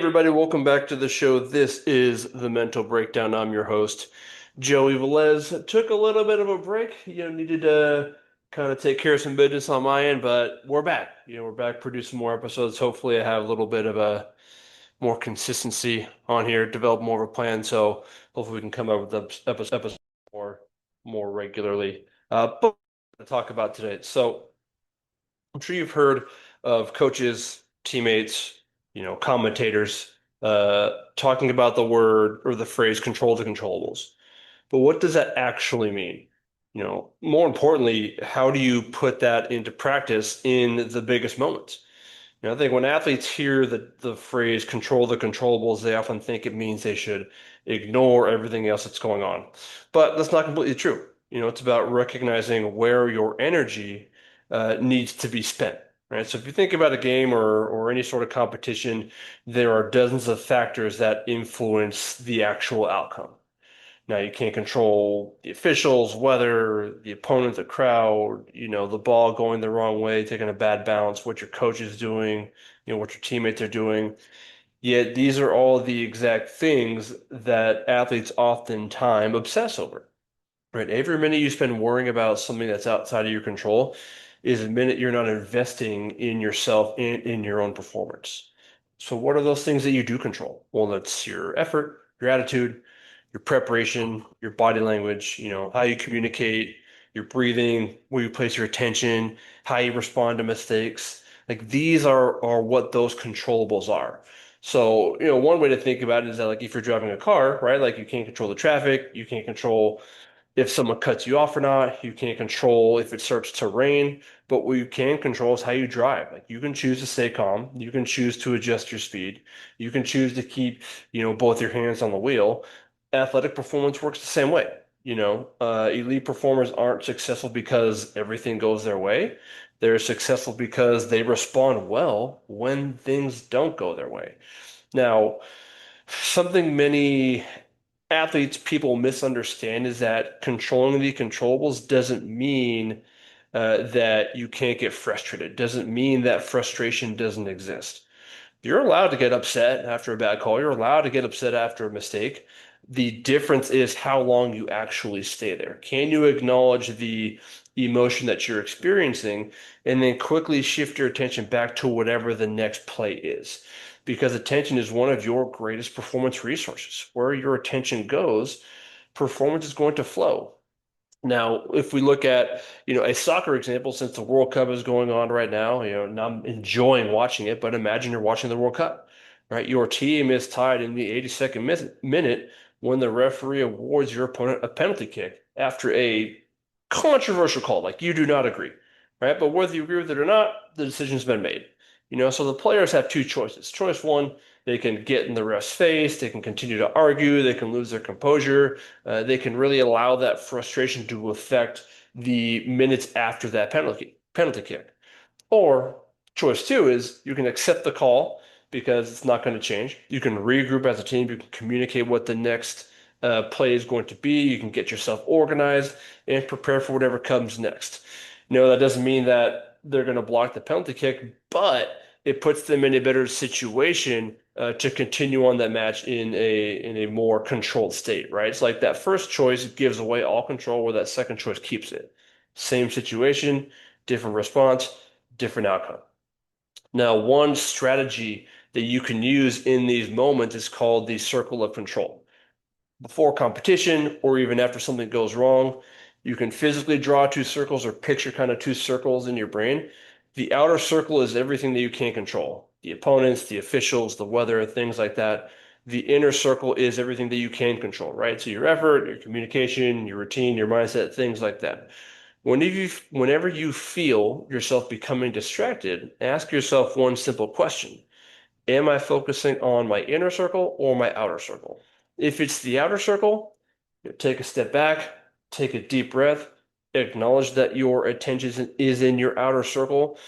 everybody, welcome back to the show. This is the Mental Breakdown. I'm your host, Joey Velez. Took a little bit of a break, needed to kind of take care of some business on my end, but we're back. We're back producing more episodes. Hopefully, I have a little bit of a more consistency on here, develop more of a plan. So hopefully, we can come up with episodes more regularly. But to talk about today. So I'm sure you've heard of coaches, teammates, commentators talking about the word or the phrase control the controllables. But what does that actually mean? More importantly, how do you put that into practice in the biggest moments? I think when athletes hear the phrase control the controllables, they often think it means they should ignore everything else that's going on. But that's not completely true. It's about recognizing where your energy needs to be spent, right? So if you think about a game or any sort of competition, there are dozens of factors that influence the actual outcome. Now you can't control the officials, weather, the opponent, the crowd, the ball going the wrong way, taking a bad bounce, what your coach is doing, what your teammates are doing. Yet these are all the exact things that athletes oftentimes obsess over. Right. Every minute you spend worrying about something that's outside of your control is a minute you're not investing in yourself in your own performance. So what are those things that you do control? Well, that's your effort, your attitude, your preparation, your body language, how you communicate, your breathing, where you place your attention, how you respond to mistakes. Like these are what those controllables are. So, one way to think about it is that like if you're driving a car, right? Like you can't control the traffic, you can't control if someone cuts you off or not. You can't control if it starts to rain, but what you can control is how you drive. Like you can choose to stay calm, you can choose to adjust your speed, you can choose to keep, both your hands on the wheel. Athletic performance works the same way. Elite performers aren't successful because everything goes their way. They're successful because they respond well when things don't go their way. Now, something many people misunderstand is that controlling the controllables doesn't mean that you can't get frustrated. Doesn't mean that frustration doesn't exist. You're allowed to get upset after a bad call. You're allowed to get upset after a mistake. The difference is how long you actually stay there. Can you acknowledge the emotion that you're experiencing and then quickly shift your attention back to whatever the next play is? Because attention is one of your greatest performance resources. Where your attention goes, performance is going to flow. Now, if we look at, a soccer example, since the World Cup is going on right now, and I'm enjoying watching it, but imagine you're watching the World Cup, right? Your team is tied in the 82nd minute when the referee awards your opponent a penalty kick after a controversial call, like you do not agree, right? But whether you agree with it or not, the decision's been made. So the players have two choices. Choice one, they can get in the ref's face, they can continue to argue, they can lose their composure, they can really allow that frustration to affect the minutes after that penalty kick. Or choice two is you can accept the call because it's not going to change. You can regroup as a team. You can communicate what the next play is going to be. You can get yourself organized and prepare for whatever comes next. That doesn't mean that they're going to block the penalty kick, but it puts them in a better situation to continue on that match in a more controlled state, right? It's like that first choice gives away all control, where that second choice keeps it. Same situation, different response, different outcome. Now, one strategy that you can use in these moments is called the circle of control. Before competition or even after something goes wrong, you can physically draw two circles or picture kind of two circles in your brain. The outer circle is everything that you can't control, the opponents, the officials, the weather, things like that. The inner circle is everything that you can control, right? So your effort, your communication, your routine, your mindset, things like that. Whenever you feel yourself becoming distracted, ask yourself one simple question. Am I focusing on my inner circle or my outer circle? If it's the outer circle, take a step back, take a deep breath, acknowledge that your attention is in your outer circle,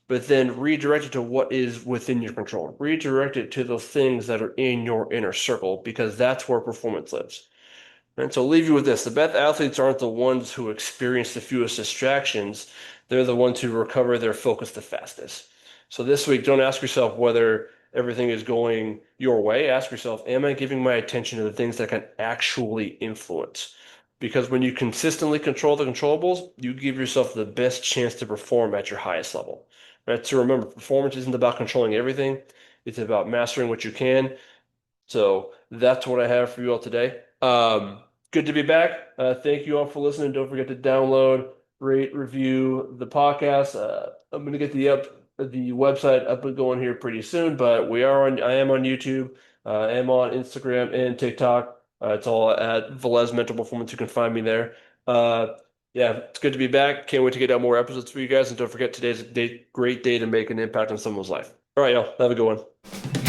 but then redirect it to what is within your control. Redirect it to those things that are in your inner circle, because that's where performance lives. And so I'll leave you with this. The best athletes aren't the ones who experience the fewest distractions. They're the ones who recover their focus the fastest. So this week, don't ask yourself whether everything is going your way, ask yourself, am I giving my attention to the things that can actually influence? Because when you consistently control the controllables, you give yourself the best chance to perform at your highest level. Right? So remember, performance isn't about controlling everything. It's about mastering what you can. So that's what I have for you all today. Good to be back. Thank you all for listening. Don't forget to download, rate, review the podcast. I'm gonna get the website up and going here pretty soon, but I am on YouTube. I am on Instagram and TikTok. It's all at Velez Mental Performance. You can find me there. Uh, yeah, it's good to be back. Can't wait to get out more episodes for you guys. And don't forget, today's a great day to make an impact on someone's life. All right, y'all. Have a good one.